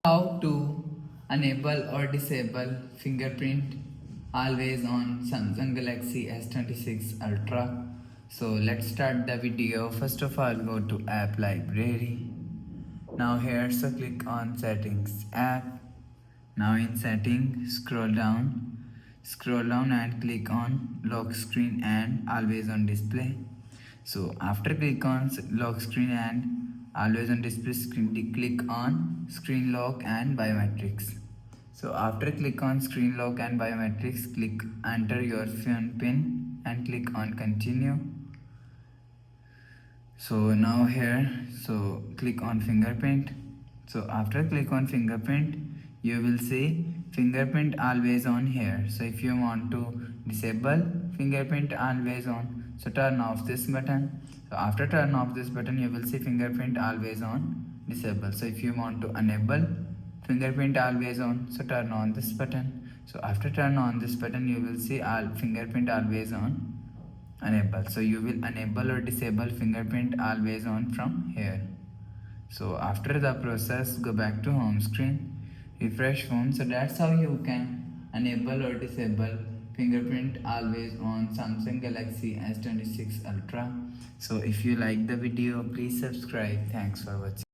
How to enable or disable fingerprint always on Samsung Galaxy S26 Ultra. So let's start the video. First of all, go to app library. Now here, so click on settings app. Now in settings, scroll down and click on lock screen and always on display. So after click on lock screen and always on display screen, click on screen lock and biometrics. So after click on screen lock and biometrics, click enter your phone pin and click on continue. So now here, so click on fingerprint. So after click on fingerprint, you will see fingerprint always on here. So if you want to disable fingerprint always on, so turn off this button. So after turn off this button, you will see fingerprint always on disable. So if you want to enable fingerprint always on, so turn on this button. So after turn on this button, you will see fingerprint always on enable. So you will enable or disable fingerprint always on from here. So after the process, go back to home screen, refresh phone. So that's how you can enable or disable fingerprint always on Samsung Galaxy S26 Ultra. So if you like the video, please subscribe. Thanks for watching.